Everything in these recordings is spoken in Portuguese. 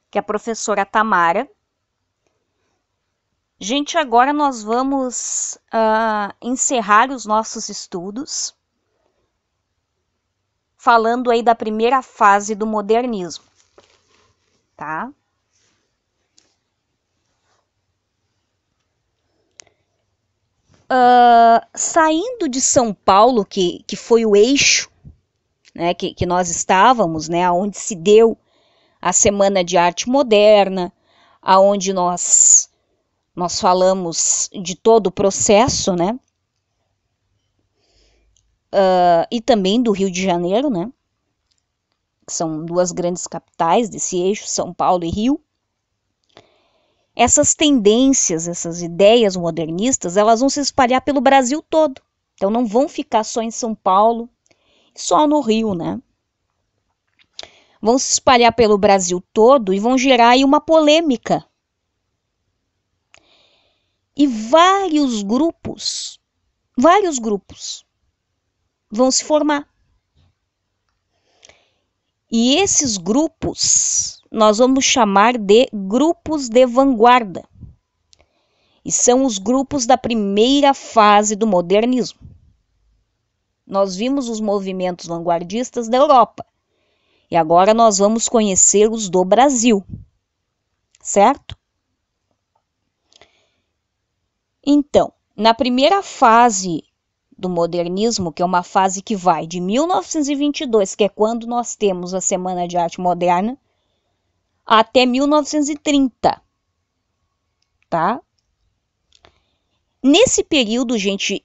que é a professora Tamara. Gente, agora nós vamos encerrar os nossos estudos falando aí da primeira fase do modernismo, tá? Saindo de São Paulo, que foi o eixo, né, que nós estávamos, né, onde se deu a Semana de Arte Moderna, aonde nós falamos de todo o processo, né, e também do Rio de Janeiro, né, que são duas grandes capitais desse eixo, São Paulo e Rio. Essas tendências, essas ideias modernistas, elas vão se espalhar pelo Brasil todo. Então não vão ficar só em São Paulo, só no Rio, né? Vão se espalhar pelo Brasil todo e vão gerar aí uma polêmica. E vários grupos vão se formar. E esses grupos nós vamos chamar de grupos de vanguarda. E são os grupos da primeira fase do modernismo. Nós vimos os movimentos vanguardistas da Europa. E agora nós vamos conhecer os do Brasil. Certo? Então, na primeira fase do modernismo, que é uma fase que vai de 1922, que é quando nós temos a Semana de Arte Moderna, até 1930, tá? Nesse período, gente,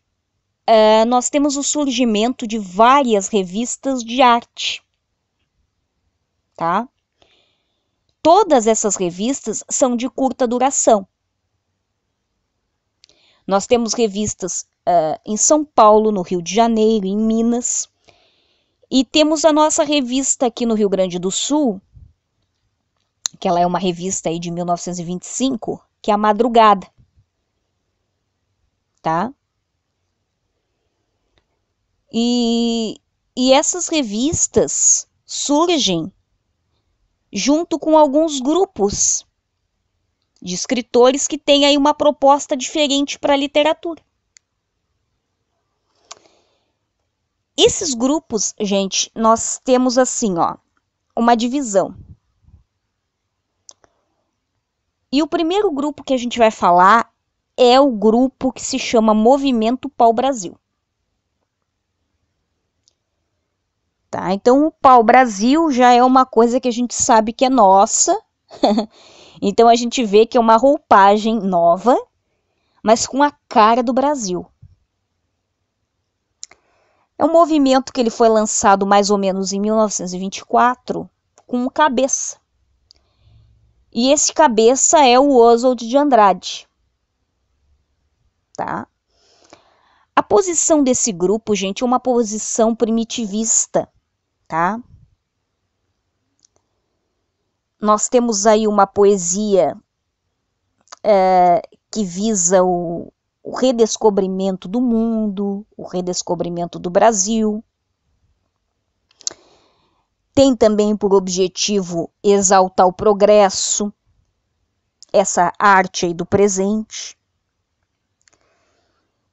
nós temos o surgimento de várias revistas de arte, tá? Todas essas revistas são de curta duração. Nós temos revistas em São Paulo, no Rio de Janeiro, em Minas. E temos a nossa revista aqui no Rio Grande do Sul, que ela é uma revista aí de 1925, que é a Madrugada. Tá? E essas revistas surgem junto com alguns grupos de escritores que têm aí uma proposta diferente para a literatura. Esses grupos, gente, nós temos assim, ó, uma divisão. E o primeiro grupo que a gente vai falar é o grupo que se chama Movimento Pau-Brasil. Tá? Então, o pau-brasil já é uma coisa que a gente sabe que é nossa. Então, a gente vê que é uma roupagem nova, mas com a cara do Brasil. É um movimento que ele foi lançado mais ou menos em 1924 com um cabeça. E esse cabeça é o Oswald de Andrade. Tá? A posição desse grupo, gente, é uma posição primitivista. Tá? Nós temos aí uma poesia que visa o redescobrimento do mundo, o redescobrimento do Brasil. Tem também por objetivo exaltar o progresso, essa arte aí do presente,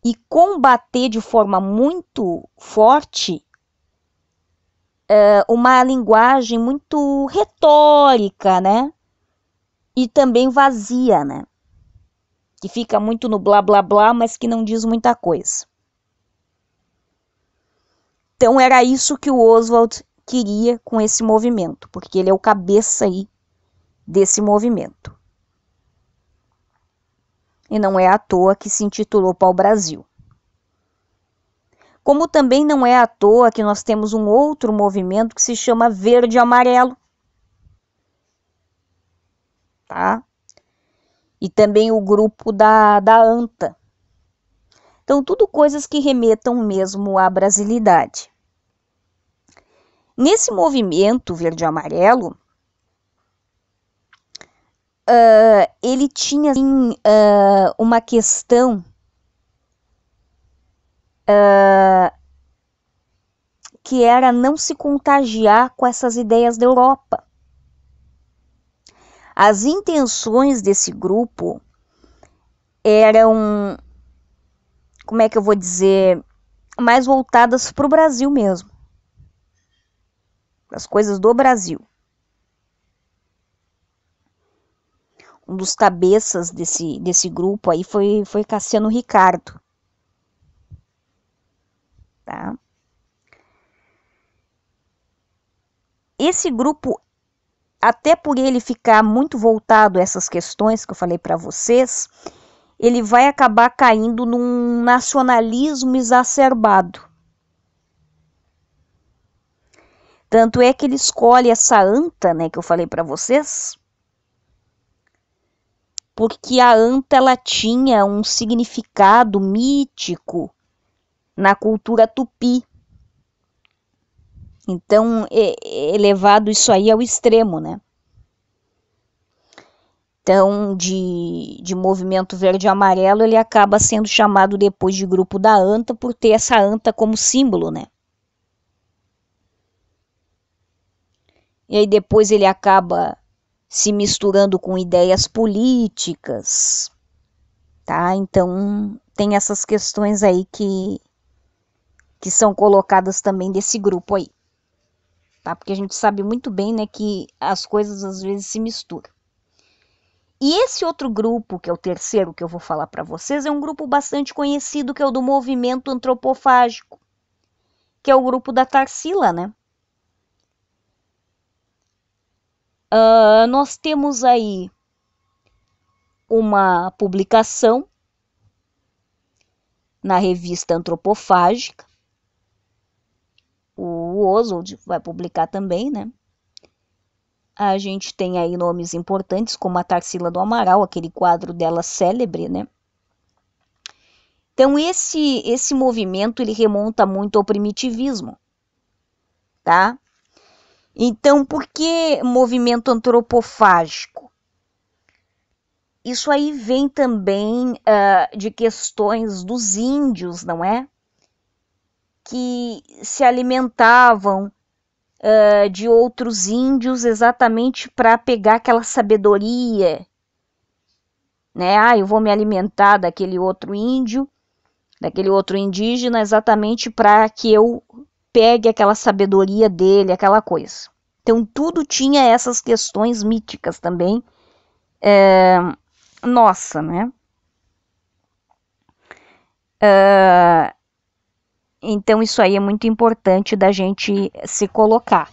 e combater de forma muito forte uma linguagem muito retórica, né? E também vazia, né? Que fica muito no blá blá blá, mas que não diz muita coisa. Então era isso que o Oswald queria com esse movimento, porque ele é o cabeça aí desse movimento. E não é à toa que se intitulou Pau-Brasil. Como também não é à toa que nós temos um outro movimento que se chama Verde e Amarelo. Tá? E também o grupo da ANTA. Então, tudo coisas que remetam mesmo à brasilidade. Nesse movimento Verde e Amarelo, ele tinha assim, uma questão que era não se contagiar com essas ideias da Europa. As intenções desse grupo eram, como é que eu vou dizer, mais voltadas para o Brasil mesmo, as coisas do Brasil. Um dos cabeças desse grupo aí foi Cassiano Ricardo, tá? Esse grupo, até por ele ficar muito voltado a essas questões que eu falei para vocês, ele vai acabar caindo num nacionalismo exacerbado. Tanto é que ele escolhe essa anta, né, que eu falei para vocês, porque a anta ela tinha um significado mítico na cultura tupi. Então, é levado isso aí ao extremo, né? Então, de movimento verde e amarelo, ele acaba sendo chamado depois de grupo da anta por ter essa anta como símbolo, né? E aí depois ele acaba se misturando com ideias políticas, tá? Então, tem essas questões aí que são colocadas também desse grupo aí, tá? Porque a gente sabe muito bem, né, que as coisas às vezes se misturam. E esse outro grupo, que é o terceiro que eu vou falar para vocês, é um grupo bastante conhecido, que é o do movimento antropofágico, que é o grupo da Tarsila, né? Nós temos aí uma publicação na revista Antropofágica, o Oswald vai publicar também, né? A gente tem aí nomes importantes como a Tarsila do Amaral, aquele quadro dela célebre, né? Então esse movimento ele remonta muito ao primitivismo, tá? Então por que movimento antropofágico? Isso aí vem também de questões dos índios, não é? Que se alimentavam de outros índios exatamente para pegar aquela sabedoria, né? Eu vou me alimentar daquele outro índio, daquele outro indígena, exatamente para que eu pegue aquela sabedoria dele, aquela coisa. Então tudo tinha essas questões míticas também, nossa, né? Então isso aí é muito importante da gente se colocar.